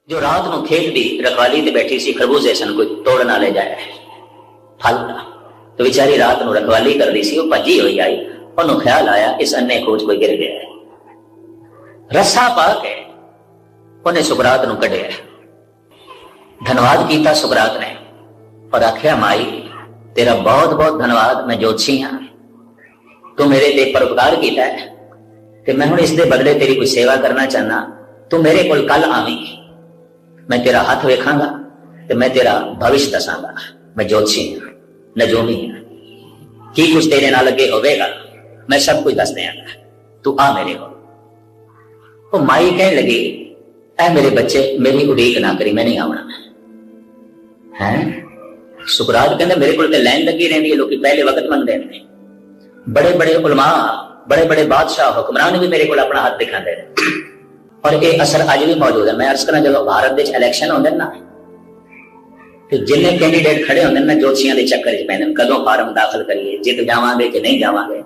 जो रात को खेत की रखवाली ते बैठी सी, खरबूजे सन, कोई तोड़ ना ले जाए फल का, तो बेचारी रात को रखवाली कर दी सी, वो भजी हुई आई, उन्होंने ख्याल आया इस अन्ने खोज कोई गिर गया है, रस्सा पा के उन्हें सुकरात को कढ़िया, धन्यवाद किया सुकरात ने और आख्या माई तेरा बहुत बहुत धन्यवाद, मैं जोतशी हाँ, तू मेरे ते परोपकार किया है कि मैं हुण इस दे बदले तेरी कोई सेवा करना चाहना, तू मेरे को कल आवी, मैं तेरा हाथ वेखांगा ते मैं तेरा भविष्य दसांगा, मैं जोतशी हाँ, नजूमी हाँ, की कुछ तेरे नाल अगे होवेगा मैं सब कुछ दस देंगा, तू आ मेरे को। तो माई कहने लगी ऐ मेरे बच्चे मेरी उड़ीक ना करी, मैं नहीं आना है। सुकरात कहते मेरे को लाइन लगी रही है, लोग पहले वक्त मनते हैं, बड़े बड़े उलमा बड़े बड़े बादशाह हुक्मरान भी मेरे को अपना हाथ दिखाते हैं, और ये असर अज भी मौजूद है। मैं अर्ज करा जो भारत इलेक्शन होंगे ना, तो जिन्ने कैंडीडेट खड़े होंगे ना जोतशियां के चक्कर च पैंदे, कदों फार्म दाखिल करिए, जित जावांगे कि नहीं जावांगे,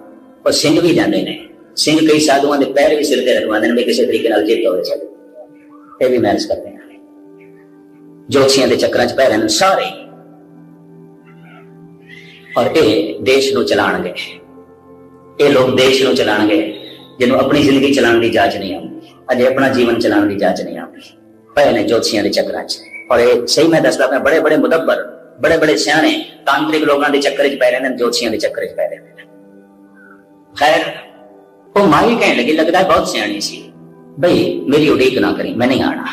और सिंह भी जाते हैं, सिंह कई साधुओं के पैर भी सिर ते रखवाते हैं भी किसी तरीके जित हो चले, ये भी मैरिज करते हैं, जोतशियां के चक्कर च पै रहे सारे, और ये देश को चलाणगे, ये लोग देश को चलाणगे जिन्हों अपनी जिंदगी चलाने की जांच नहीं आती, अजे अपना जीवन चलाने की जांच नहीं आती, पे ने जोतशियां के चक्कर च। और ये सही मैं दसदा पाया, बड़े बड़े मुदब्बर बड़े बड़े सियाने तांत्रिक लोगों के चक्कर च पै रहे हैं, जोतशियां के चक्कर च पै रहे हैं। खैर वो माई कहने लगी लगता है बहुत सियानी सी, भाई मेरी उड़ीक ना करी, मैं नहीं आना,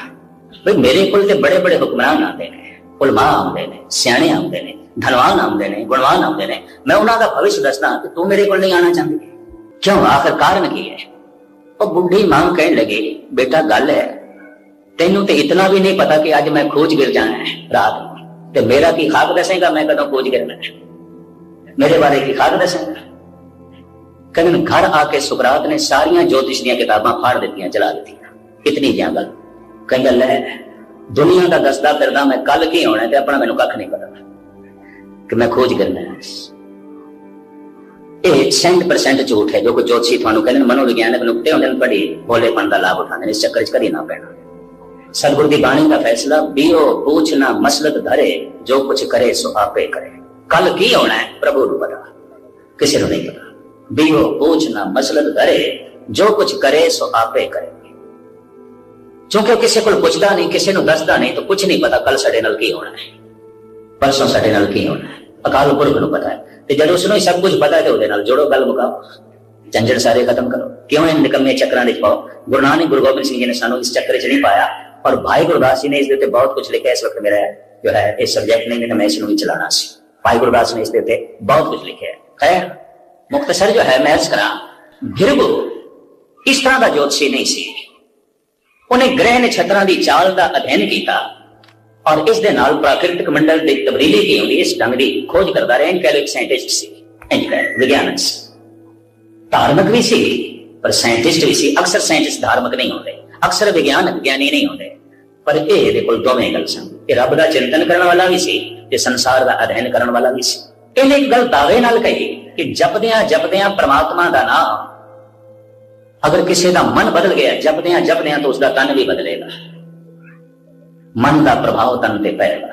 भाई मेरे को बड़े बड़े हुक्मरान आते हैं, उलमा आते हैं, सियाने आते हैं, धनवान आते हैं, गुणवान आते हैं, मैं उन्होंने भविष्य दसदा कि तू मेरे को नहीं आना चाहती, क्यों, आखिर कारण की है। और बुढ़ी मां कहने लगी बेटा गल है तेनू तो इतना भी नहीं पता कि आज मैं खोज गिर जाना है रात में, तो मेरा की खाक दसेगा मैं कदों खोज गिरना है, मेरे बारे की खाक दसेगा। कहने घर आके सुकरात ने सारिया ज्योतिष दी किताबां फाड़ दी जला दी, इतनी ज्यादा गल कहंदा ले दुनिया का दसदा फिरदा मैं कल की होना, अपना मैनू कख नहीं पता कि मैं खोज करना है। ये 100% झूठ है जो कोई ज्योतिषी थानू कहते मनोविज्ञानक नुकते होंगे बड़ी भोलेपन का लाभ उठाते, इस चक्कर च कदी ना पैना। सतगुरु की बाणी का फैसला बीओ पूछना मसलत धरे, जो कुछ करे सो आपे करे, कल की होना है प्रभु को पता, किसी को नहीं पता। बीओ पूछना मसलत धरे, जो कुछ करे सो आपे करे, क्योंकि किसी को पुछदा नहीं, किसी को दसदा नहीं, तो कुछ नहीं पता कल साडे नाल की होना है, परसों साडे नाल की होना है, अकाल पुरख को पता है। जब उसने सब कुछ पता है तो उहदे नाल जोड़ो, गल मुकाओ, झंझट सारे खत्म करो, क्यों इन निकम्मे चक्रां विच पाओ। गुरु नानक गुरु गोबिंद सिंह जी ने सानू इस चक्कर च नहीं पाया, और भाई गुरदास जी ने इसके बहुत कुछ लिखा। इस वक्त मेरा जो है इस सब्जेक्ट नहीं मैं इसनूं भी चलाना सी, भाई गुरदास ने इसके बहुत कुछ लिखा है। खैर मुख्तसर जो है मैं अर्ज करा, भृगु इस तरह का ज्योतिषी नहीं सी, उन्हें ग्रह नक्षत्रां दी चाल का अध्ययन किया और इस दे नाल प्राकृतिक मंडल की तब्दीली की होंगी, इस ढंग की खोज करता रहे। इनका एक साइंटिस्ट सी, विज्ञानक सी, धार्मिक भी सी पर साइंटिस्ट भी सी। अक्सर साइंटिस्ट धार्मिक नहीं होते, अक्सर विज्ञानक ज्ञानी नहीं होते, पर ये दोवें गल सन। रब का चिंतन करने वाला भी सी ते संसार का अध्ययन करने वाला भी सी। इन्हें एक गल दावे नाल कही कि जपदियां जपदियां परमात्मा का नाम, अगर किसी का मन बदल गया जपदियां जपदियां तो उसका तन भी बदलेगा, मन का प्रभाव तन ते पेगा।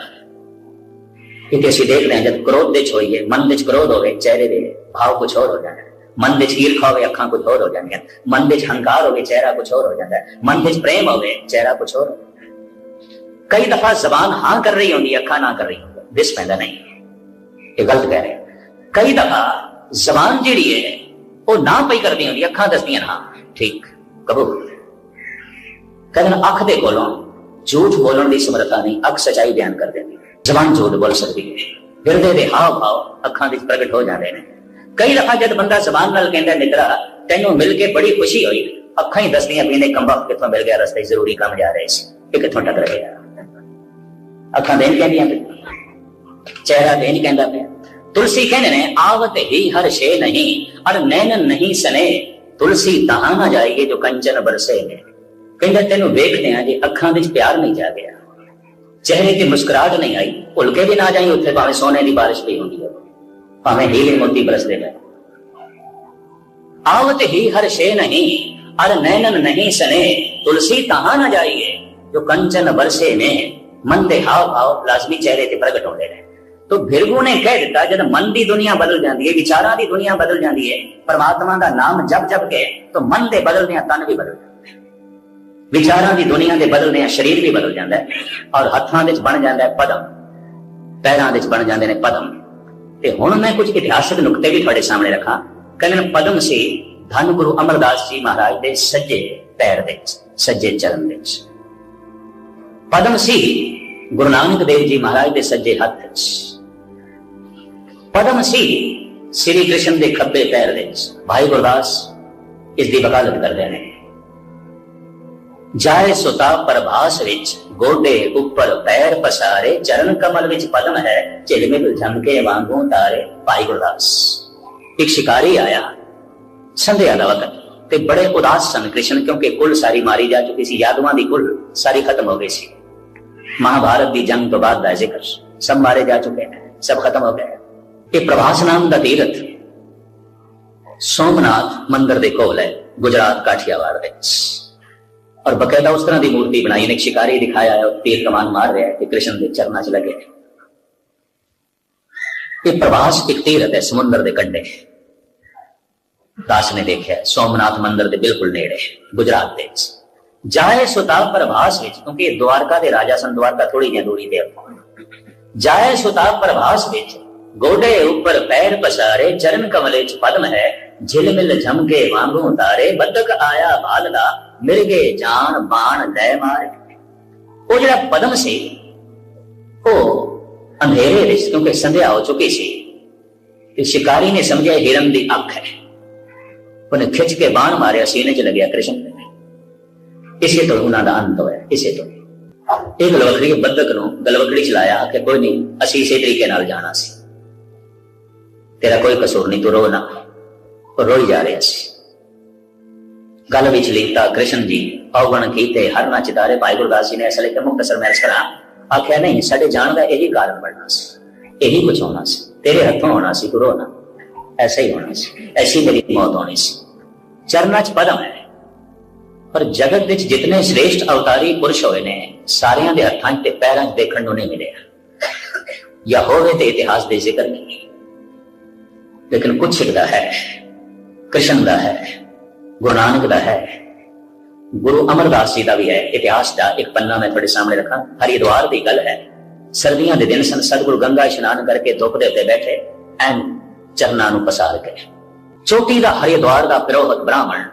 इतने असीं देखते हैं जब क्रोध विच होइए, मन विच क्रोध होवे चेहरे दे भाव कुछ और हो जाता है, मन विच ईर्खा होवे अखां कुछ और हो जांदियां, मन विच हंकार होवे चेहरा कुछ और हो जाता है, मन विच प्रेम होवे चेहरा कुछ और हो जाता है। कई दफा जबान हां कर रही होंदी, अखां ना कर रही होंदी, दिस पैंदा नहीं, ये गलत कह रहे हैं। कई दफा जबान जिहड़ी है वो ना पई करदी होंदी, अखां दसदियां ना ठीक कबूल। कहंदे अख दे कोलों झूठ बोलने की समर्था नहीं, अख सच्चाई बयान कर देती, जबान झूठ बोल सकती है, हिरदे दे हाव भाव अखां विच प्रगट हो जाते हैं। कई दफा जब बंदा जबान नाल कहंदा निकला तैनूं मिल के बड़ी खुशी हुई, अखां ही दसदियां पीने कंबा कित्थों मिल गया, रस्ते जरूरी काम जा रहे सी, ये कित्थों टकर गया, अखां देन कहंदियां, चेहरा देन कहंदा पिया। तुलसी कहने ने आवत ही हर शे नहीं, और नैनन नहीं सने, तुलसी तहां ना जाएगी जो कंचन बरसे ने। कहंदा तैनूं वेखदे आ जे अखां विच प्यार नहीं जा गया, चेहरे ते मुस्कुराहट नहीं आई, भुल के भी ना जाई उत्थे भावें सोने की बारिश पई होंदी है, भावें हीरे मोती बरसदे पए। आवत ही हर शे नहीं, और नैनन नहीं सने, तुलसी तहां ना जाइए जो कंचन वरसे ने मन के हाव भाव लाजमी चेहरे ते प्रगट होंदे ने। तो भिरगू ने कह दिता जब मन की दुनिया बदल जाती है, विचारां की दुनिया बदल जाती है, परमात्मा का नाम जप जप के तो मन के बदलदे तन भी बदल जाता है, विचारां की दुनिया के बदलदे शरीर भी बदल जाता है, और हत्थां विच बन जाता है पदम, पैरां विच बन जाते हैं पदम। ते हुण मैं कुछ इतिहासक नुकते भी तुहाडे सामने रखा। कहंदे ने पदम सी धन गुरु अमरदास जी महाराज के सज्जे पैर दे सज्जे चरण दे, पदम सी गुरु नानक देव जी महाराज के सज्जे हथ च, पदम सी श्री कृष्ण के खब्बे पैर दे। भाई गुरदास इसकी वकालत करते हैं। जाए सुता प्रभास विच गोडे उपर पैर पसारे, चरण कमल विच पदम है झिलमिल झमके वांगू तारे। भाई गुरदास एक शिकारी आया संध्या का वक्त, ते बड़े उदास सन कृष्ण, क्योंकि कुल सारी मारी जा चुकी सी, यादवां दी कुल सारी खत्म हो गई सी। महाभारत की जंग तो बाद दा जिक्र, सब मारे जा चुके हैं, सब खत्म हो गए। ये प्रभास नाम का तीरथ सोमनाथ मंदिर दे कोल है, गुजरात काठियावाड़ दे, और बकायदा उस तरह की मूर्ति बनाई। एक शिकारी दिखाया है, तीर कमान मार रहा है कि कृष्ण के चरणों च लगे। ये प्रभास एक तीरथ है समुद्र के कंढे, दास ने देखा सोमनाथ मंदिर के बिल्कुल नेड़े गुजरात दे। जाए सुता प्रभास विच, क्योंकि द्वारका के राजा सन, द्वारका थोड़ी जी दूरी दे। जाए सुता प्रभास विच गोडे ऊपर पैर पसारे, चरण कमले च पद्म है झिलमिल झमके वांगू तारे। बदक आया भालदा मिर्गे जान बाण लै मारे। वो जड़ा पद्म सी वो अंधेरे विच, क्योंकि संध्या हो चुकी सी, शिकारी ने समझा हिरन की अख है, उन्हें खिंच के बाण मारे, सीने च लग्या कृष्ण ने। इसे तो उन्होंने अंत होया। इसे तो एक गलवकड़ी बदक नूं गलवकड़ी चलाया कि कोई नहीं, असीं इसे तरीके नाल जाना सी, तेरा कोई कसूर नहीं, तू रो ना। और रोई जा रहा सी। गल विच लीता कृष्ण जी अवगण कीते हर ना चितारे। भाई गुरदास जी ने ऐसा लिखा, मुख्तसर मैं करा आख्या नहीं, साडे जान का यही कारण बनना सी, यही कुछ होना सी, तेरे हथों होना सी, तू रो ना, ऐसा ही होना सी, ऐसी मेरी मौत होनी सी। चरना च पदम है। पर जगत विच जितने श्रेष्ठ अवतारी पुरुष होए ने, सारियां दे हत्थां ते पैरां च देखण नूं नहीं मिले, या होवे ते इतिहास दे जिक्र नहीं, लेकिन कुछ दा है, कृष्ण दा है, गुरु नानक दा है, गुरु अमरदास जी दा भी है। इतिहास दा एक पन्ना मैं थोड़े सामने रखा। हरिद्वार की गल है, सर्दियां दे दिन सन, सतगुरु गंगा स्नान करके धुप दे उत्ते बैठे एन चरना नूं पसार के। चोटी दा हरिद्वार दा पुरोहित ब्राह्मण,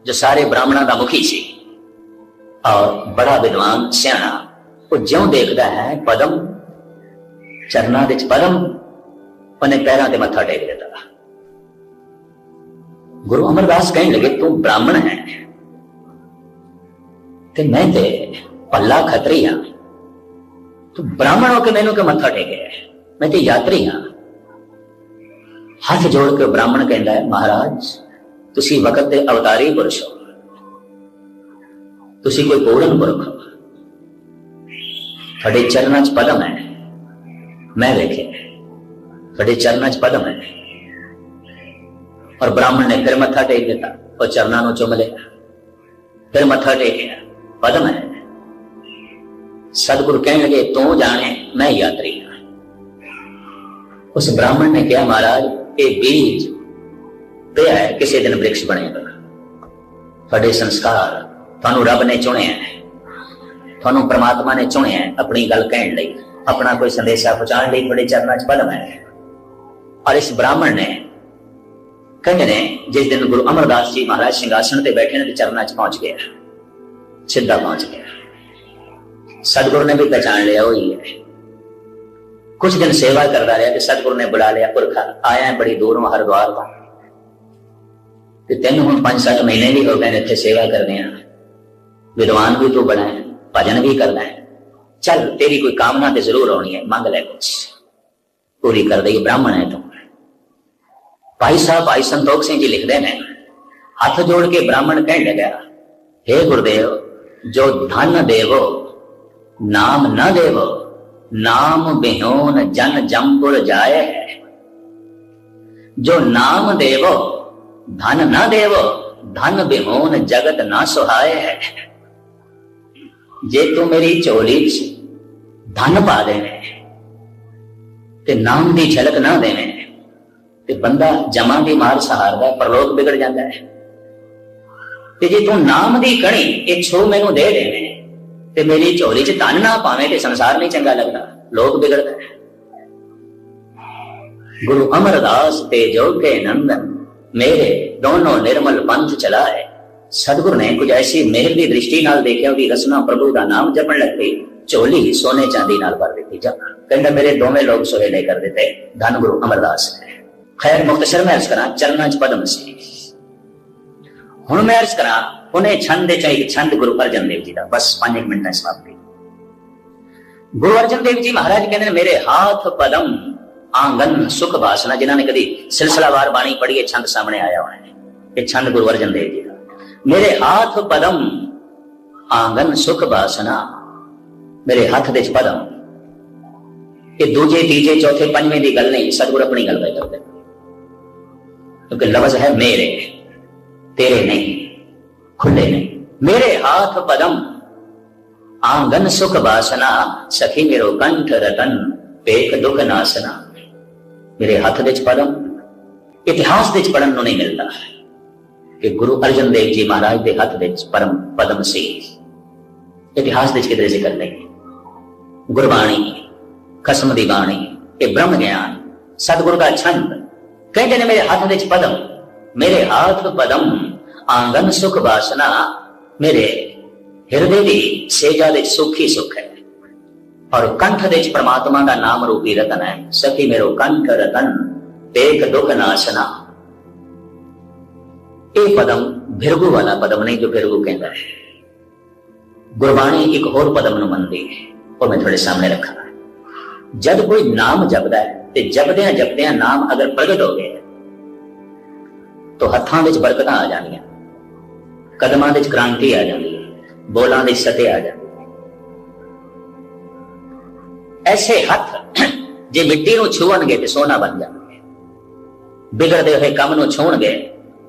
जो सारे ब्राह्मणों का मुखी सी और बड़ा विद्वान सियाणा, वो ज्यों देखता है पदम चरना विच पदम, उन्हें पैरों ते मत्था टेक देता। गुरु अमरदास कहने लगे, तू ब्राह्मण है ते मैं ते पल्ला खतरी हाँ, तू ब्राह्मण होके मैनू के मत्था टेके, मैं ते यात्री हाँ। हाथ जोड़ के ब्राह्मण कहता है, महाराज तुसी वक्त दे अवतारी पुरुष हो, तुसी कोई पूर्ण पुरख हो, थोड़े चरणा च पदम है, मैं देखे थोड़े चरणा च पदम है। और ब्राह्मण ने फिर मत्था टेक दिता और चरणा नूं चुम लिया, फिर मत्था टेकिया, पदम है। सतगुरु कहने लगे, तू जाने मैं यात्री हाँ। उस ब्राह्मण ने कहा, महाराज ये बीज पे है, किसी दिन वृक्ष बनेगा। थोड़े संस्कार थानू रब ने चुने हैं, थानू परमात्मा ने चुने हैं अपनी गल कहने लई, अपना कोई संदेशा पहुंचाने लई, थोड़े चरणा च पद्म है। और इस ब्राह्मण ने कहते ने जिस दिन गुरु अमरदास जी महाराज सिंहासन पे बैठे ने, तो चरणा च पहुंच गया, सीधा पहुंच गया। सतगुरु ने भी पहचान लिया वही है। कुछ दिन सेवा करता रहा, सतगुरु ने बुला लिया, पुरखा आया है बड़ी दूरों हरिद्वार का, तेन हम 5-7 महीने भी हो गए इतने सेवा करने, विद्वान भी तू बना है, भजन भी करना है, चल तेरी कोई कामना तो जरूर होनी है, मांग ले कुछ पूरी कर दे, ब्राह्मण है तू। भाई साहब भाई संतोख सिंह जी लिखते हैं, हाथ जोड़ के ब्राह्मण कहने लगा, हे गुरुदेव जो धन देवो नाम न देवो, नाम बिहोन जन जमपुर जाए है। जो नाम देवो धन न देवो, धन बिहोन जगत ना सुहाए है। जे तू मेरी झोली धन पा देवे ते नाम की झलक ना देवे ते बंदा जमा की मार सहारदा परलोक बिगड़ जाता है। ते जे तू नाम की कणी एक छो मैनू दे देवे ते मेरी झोली च धन ना पावे ते संसार नहीं चंगा लगता, लोक बिगड़ता है। गुरु अमरदास तेजो के नंदन मेरे दोनों निर्मल पंथ चलाए। सतगुरु ने कुछ ऐसी मेहर की दृष्टि नाल देखिया कि रसना प्रभु का नाम जपन लग गई, झोली सोने चांदी नाल भर दी। जब कहता मेरे दोवें लोग सुहेले कर देते, धन गुरु अमरदास है। खैर मुख्तसर मैं अर्ज करा चरणा च पद्म से। हुण मैं अर्ज करा उन्हें छंद एक छंद गुरु अर्जन देव जी का, बस 5 मिनट समाप्ति। गुरु अर्जन देव जी महाराज कहते मेरे हाथ पदम आंगन सुख वासना। जिन्होंने कभी सिलसिलावार बाणी पढ़ी है छंद सामने आया होना है, ये छंद गुरु अर्जन देव जी का। मेरे हाथ पदम आंगन सुख वासना, मेरे हाथ दे पदम। ये दूजे तीजे चौथे पंजवें की गल नहीं, सतगुरु अपनी गल पे करते, क्योंकि लफ्ज है मेरे, तेरे नहीं, खुले नहीं। मेरे हाथ पदम आंगन सुख वासना, सखी मेरो कंठ रतन पेख दुख नासना। मेरे हाथ दे पदम इतिहास दे पढ़न नहीं मिलता कि गुरु अर्जन देव जी महाराज के हाथ दे परम पदम से इतिहास दे किधरे जिक्र नहीं। गुरबाणी खसम दी बाणी, ये ब्रह्म ज्ञान सतगुरु का छंद। कहते ने मेरे हाथ दे पदम, मेरे हाथ पदम आंगन सुख वासना। मेरे हृदय की सेजा दे सुखी सुख है और कंठ दे परमात्मा का नाम रूपी रतन है। सखी मेरो कंठ रतन पेख दुख नासना। ये पदम भिरगु वाला पदम नहीं जो भिरगु कहता है। गुरबाणी एक होर पदम नु मनदी है, और मैं थोड़े सामने रखा। जब कोई नाम जपदा है ते जपदिया जपदिया नाम अगर प्रगट हो गया तो हत्थां विच बरकतां आ जांदियां, कदमां विच क्रांति आ जाती है, बोलां विच सते आ जाती है। ऐसे हथ जे मिट्टी नूं छूणगे ते सोना बन जाणगे, बिगड़दे हुए काम नूं छूणगे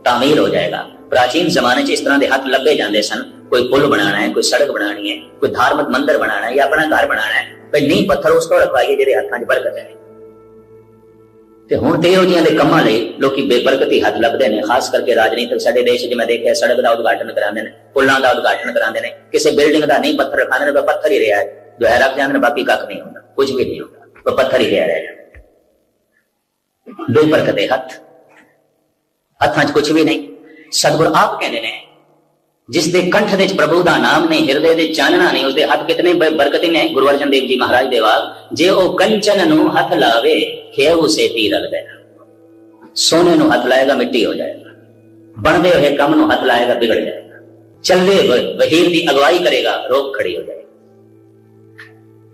तामीर हो जाएगा। प्राचीन जमाने च इस तरह के हाथ लगे जाते सन। कोई पुल बनाना है, कोई सड़क बनानी है, कोई धार्मिक मंदिर बनाना है या अपना घर बनाना है, भाई नींह पत्थर उसको रखवाइए जिहदे हाथां 'च बरकत है। ते हुण ते इहो जिहियां दे कम्मां लई लोकी बेबरकती हाथ लभदे ने। खास करके राजनीतिक साडे देश 'च मैं देखिआ सड़क का उद्घाटन करांदे ने, पुलां का उद्घाटन करांदे ने, किसी बिल्डिंग का नींह पत्थर रखांदे ने, पत्थर ही रहा है जो है रख जांदे ने, बाकी कख नहीं होंदा, कुछ भी नहीं होंदा, वो पत्थर ही रह जांदा। बेबरकते हथ, हथां 'च कुछ भी नहीं। सतगुरु आप कहते हैं जिसके कंठ दे प्रभु का नाम नहीं, हृदय दे चानना नहीं, उसके हाथ कितने बरकती ने। गुरु अर्जन देव जी महाराज दे वाल, जे ओ कंचन नू हथ लावे खेव से ती रल गया। सोने नू हथ लाएगा मिट्टी हो जाएगा, बनदे हुए कम नू हथ लाएगा बिगड़ जाएगा, चलदे वहीर की अगवाई करेगा रोक खड़ी हो जाएगी।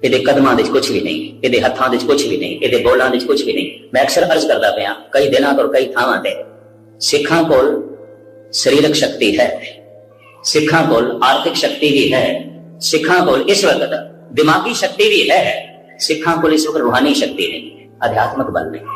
ਇਹਦੇ कदमां दे कुछ भी नहीं, ਇਹਦੇ हथां दे कुछ भी नहीं, ਇਹਦੇ बोलां दे कुछ भी नहीं। मैं अक्सर अर्ज करता पिया कई दिनों तो कई थावां ते, सिखां कोल शरीरक शक्ति है, सिखां कोल आर्थिक शक्ति भी है, सिखां कोल इस वक्त दिमागी शक्ति भी है, सिखां कोल इस वक्त रूहानी शक्ति नहीं, आध्यात्मिक बल नहीं।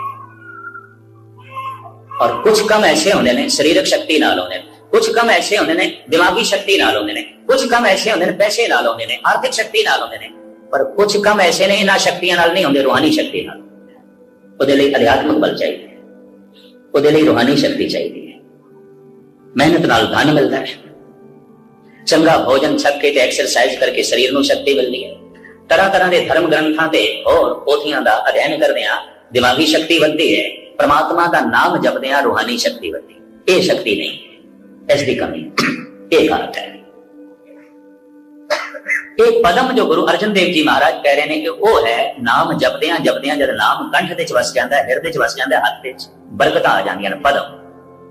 और कुछ कम ऐसे होंदे ने शरीरक शक्ति नाल होंदे ने, कुछ कम ऐसे होंदे ने दिमागी शक्ति नाल होंदे ने, कुछ कम ऐसे होंदे ने पैसे नाल होंदे ने, आर्थिक शक्ति नाल होंदे ने, पर कुछ कम ऐसे ने इन्हां शक्तियां नाल नहीं होंदे, रूहानी शक्ति नाल। उहदे लई आध्यात्मिक बल चाहिए, उहदे लई रूहानी शक्ति चाहिए। मेहनत नाल धन मिलता है, चंगा भोजन छक के एक्सरसाइज करके शरीर नूं शक्ति मिलती है, तरह तरह के धर्म ग्रंथां ते और पोथियां दा अध्ययन करदिआं दिमागी शक्ति बढ़ती है, परमात्मा का नाम जपदिआं रूहानी शक्ति बढ़ती है। ये शक्ति नहीं, इसकी कमी एक बात है। एक पदम जो गुरु अर्जन देव जी महाराज कह रहे हैं कि वो है नाम जपदिआं जपदिआं जद नाम कंठ दे वस जाता है, हृदय वस जाता है, हाथ दे बरकतां आ जांदियां ने। पदम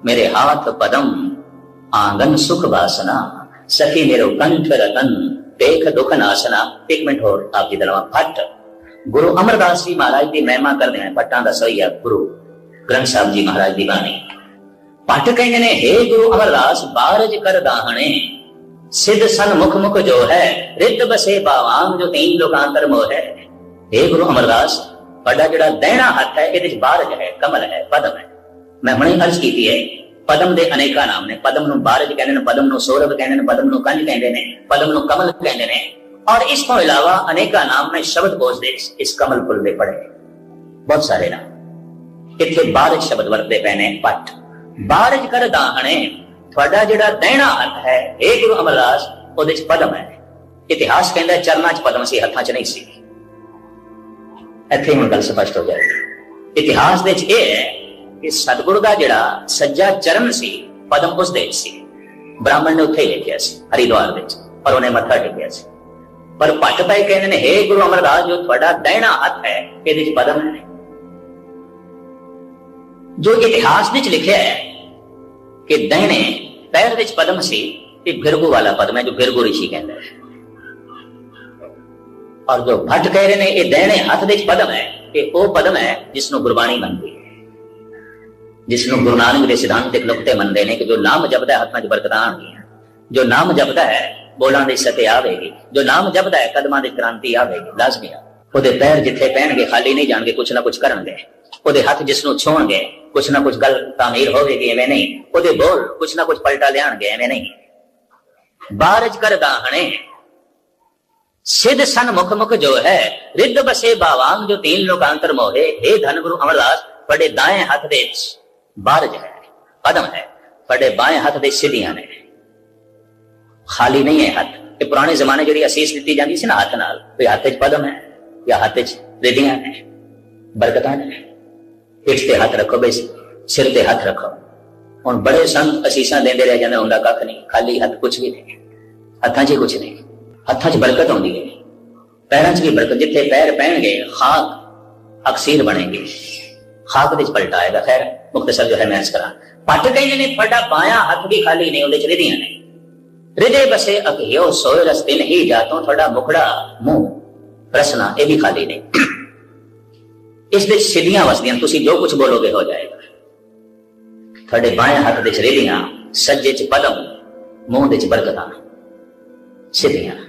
मेरे हाथ पदम आंगन सुख वासना, सखी मेरो कंठ रतन पेख दुख नासना। एक मिनट और आप जी दलवा भट्ट गुरु अमरदास जी महाराज की महिमा करते हैं। भट्टां दा सही है गुरु ग्रंथ साहब जी महाराज की बाणी। भट्ट कहते ने हे गुरु अमरदास बारज कर दाहणे, सिद्ध सन मुख मुख जो है, रित बसे बावांग जो तीन लोकांतर मोह है। हे गुरु अमरदास बड़ा जड़ा दैना हाथ है, ये बारज है, कमल है, पदम है। मैं हुणे अर्ज की है पदम दे अनेका नाम ने। पदम नूं बारज कहते हैं, पदम नूं सौरभ कहते हैं, पदम नूं कंज कहते हैं, पदम नूं कमल कहते हैं, और इस तो इलावा अनेका नाम मैं शब्द बोझ दे इस कमल फुल दे पढ़े, बहुत सारे नाम। इत्थे बारिश शब्द वरते पए ने। पट बारिश कर दाहणे, ਤੁਹਾਡਾ ਜਿਹੜਾ दैना हथ है हे गुरु अमरदास ਉਹਦੇ ਚ ਪਦਮ ਹੈ। इतिहास कहता चरणा च पदम सी, हथा च नहीं सी। ਇੱਥੇ ਹੁਣ ਗੱਲ ਸਪਸ਼ਟ ਹੋ ਜਾਏਗੀ। इतिहास ਦੇ ਚ ਇਹ ਹੈ ਕਿ ਸਤਿਗੁਰੂ ਦਾ ਜਿਹੜਾ ਸੱਜਾ ਚਰਨ ਸੀ ਪਦਮ ਉਸ ਦੇ ਸੀ। ब्राह्मण ने उत्थे लिखिया सी हरिद्वार ਵਿੱਚ, और ਉਹਨੇ ਮੱਥਾ ਟੇਕਿਆ ਸੀ। पर पट पए कहते ने हे गुरु अमरदास जो ਤੁਹਾਡਾ दैना हथ है ਇਹਦੇ ਚ ਪਦਮ है। जो इतिहास ਵਿੱਚ ਲਿਖਿਆ ਹੈ कि दैने पैर ਵਿੱਚ पदम सी, ये भिरगु वाला पदम है जो भिरगु ऋषि कहता है। और जो भट्ट कह रहे ने ये दैने हथ ਵਿੱਚ पदम है, ये वो पदम है जिसनु गुरबाणी मनदी है, जिसनु गुरु नानक ਦੇ सिद्धांतिक नुक्ते मनदे ने कि जो नाम जपदा है हथां 'ਚ बरकतां आउणगीਆਂ, जो नाम जपदा है बोलां ਦੀ सते आवेगी, जो नाम जपदा है कदमां ਦੀ क्रांति आवेगी, लाजमी आ। ਉਹਦੇ पैर जिथे पैणगे खाली नहीं जाणगे, कुछ ना कुछ करनगे। ਉਹਦੇ हथ जिसनु छूणगे कुछ ना कुछ गल तामीर होवेगी, एवें नहीं। ਉਹਦੇ बोल कुछ ना कुछ पलटा लियाणगे, एवें नहीं। बारज कर दाहणे सिद्ध सन मुख मुख जो है, रिद्ध बसे बावांग जो तीन लोकांतर मोहे। हे धन गुरु अमरदास बड़े दाएं हाथ दे बारज है, पदम है, बड़े बाएं हाथ दे सिद्धियां ने, खाली नहीं है हाथ। ये पुराने जमाने जी असीस दी जाती सी ना हाथ नाल, कोई हाथ च पदम है या हाथ च रिद्धियां ने, बरकतां ने। पिठ ते हाथ रखो बे, सिर ते हाथ रखो। हुण बड़े संत असीसां देंदे रह जांदे, हुंदा कख नहीं, खाली हाथ कुछ भी नहीं, हत्थां 'च कुछ नहीं। हत्थां 'च बरकत आउंदी है, पैरां 'च भी बरकत। जिथे पैर पैणगे खाक अक्सीर बनेगी, खाक दे पलटा आएगा। खैर मुख्तसर जो है मैं करा। पट कहंदे ने तुहाडा बायां हाथ भी खाली नहीं, उहदे च रिधियां ने। हृदय बसे अघियो सोए रस दिन ही जातों, तुहाडा मुखड़ा मुंह रसना ये भी खाली नहीं। इस दे सिद्धियां वसदियां, तुसी जो कुछ बोलोगे हो जाएगा। तुहाडे बाएं हाथ दे च रिधियां, सज्जे च पदम, मुंह दे च बरकतां, सिद्धियां।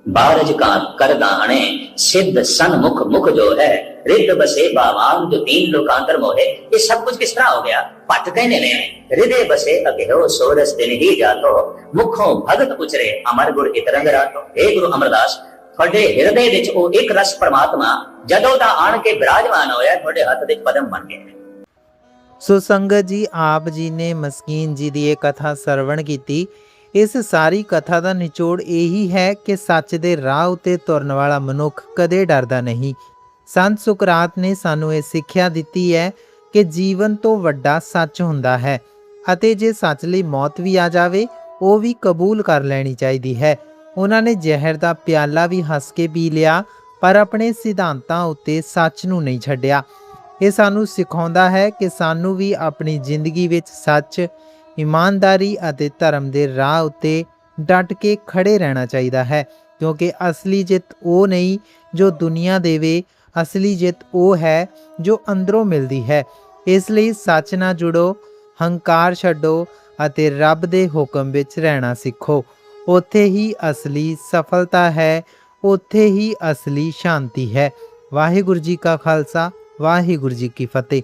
बारज का कर दाहणे सिद्ध सन मुख मुख जो है, रिद्ध बसे बावान जो तीन लोकांतर मोहे। ये सब कुछ किस तरह हो गया? पट कहने ने हृदय बसे अकेहो सोरस दिन ही जातो, मुखों भगत उचरे अमर गुर इतरंग रातो। हे गुरु अमरदास ਤੁਹਾਡੇ ਹਿਰਦੇ ਵਿੱਚ ਉਹ ਇੱਕ ਰਸ ਪਰਮਾਤਮਾ ਜਦੋਂ ਦਾ ਆਣ ਕੇ ਬਿਰਾਜਮਾਨ ਹੋਇਆ, ਤੁਹਾਡੇ ਹੱਥ ਵਿੱਚ ਪਦਮ ਬਣ ਗਿਆ। ਸੋ ਸੰਗਤ ਜੀ, ਆਪ ਜੀ ਨੇ ਮਸਕੀਨ ਜੀ ਦੀ ਇਹ ਕਥਾ ਸਰਵਣ ਕੀਤੀ। ਇਸ ਸਾਰੀ ਕਥਾ ਦਾ ਨਿਚੋੜ ਇਹੀ ਹੈ ਕਿ ਸੱਚ ਦੇ ਰਾਹ ਉਤੇ ਤੁਰਨ ਵਾਲਾ ਮਨੁੱਖ ਕਦੇ ਡਰਦਾ ਨਹੀਂ। ਸੰਤ ਸੁਕਰਾਤ ਨੇ ਸਾਨੂੰ ਇਹ ਸਿੱਖਿਆ ਦਿੱਤੀ ਹੈ ਕਿ ਜੀਵਨ ਤੋਂ ਵੱਡਾ ਸੱਚ ਹੁੰਦਾ ਹੈ, ਅਤੇ ਜੇ ਸੱਚ ਲਈ ਮੌਤ ਵੀ ਆ ਜਾਵੇ ਉਹ ਵੀ ਕਬੂਲ ਕਰ ਲੈਣੀ ਚਾਹੀਦੀ ਹੈ। ਉਹਨਾਂ ਨੇ ਜ਼ਹਿਰ ਦਾ ਪਿਆਲਾ ਵੀ ਹੱਸ ਕੇ ਪੀ ਲਿਆ, ਪਰ ਆਪਣੇ ਸਿਧਾਂਤਾਂ ਉੱਤੇ ਸੱਚ ਨੂੰ ਨਹੀਂ ਛੱਡਿਆ। ਇਹ ਸਾਨੂੰ ਸਿਖਾਉਂਦਾ ਹੈ ਕਿ ਸਾਨੂੰ ਵੀ ਆਪਣੀ ਜ਼ਿੰਦਗੀ ਵਿੱਚ ਸੱਚ, ਇਮਾਨਦਾਰੀ ਅਤੇ ਧਰਮ ਦੇ ਰਾਹ ਉੱਤੇ ਡਟ ਕੇ ਖੜੇ ਰਹਿਣਾ ਚਾਹੀਦਾ ਹੈ, ਕਿਉਂਕਿ ਅਸਲੀ ਜਿੱਤ ਉਹ ਨਹੀਂ ਜੋ ਦੁਨੀਆ ਦੇਵੇ, ਅਸਲੀ ਜਿੱਤ ਉਹ ਹੈ ਜੋ ਅੰਦਰੋਂ ਮਿਲਦੀ ਹੈ। ਇਸ ਲਈ ਸੱਚ ਨਾਲ ਜੁੜੋ, ਹੰਕਾਰ ਛੱਡੋ ਅਤੇ ਰੱਬ ਦੇ ਹੁਕਮ ਵਿੱਚ ਰਹਿਣਾ ਸਿੱਖੋ। ਉੱਥੇ ਹੀ ਅਸਲੀ ਸਫਲਤਾ ਹੈ, ਉੱਥੇ ਹੀ ਅਸਲੀ ਸ਼ਾਂਤੀ ਹੈ। ਵਾਹਿਗੁਰੂ ਜੀ ਕਾ ਖਾਲਸਾ, ਵਾਹਿਗੁਰੂ ਜੀ ਕੀ ਫਤਿਹ।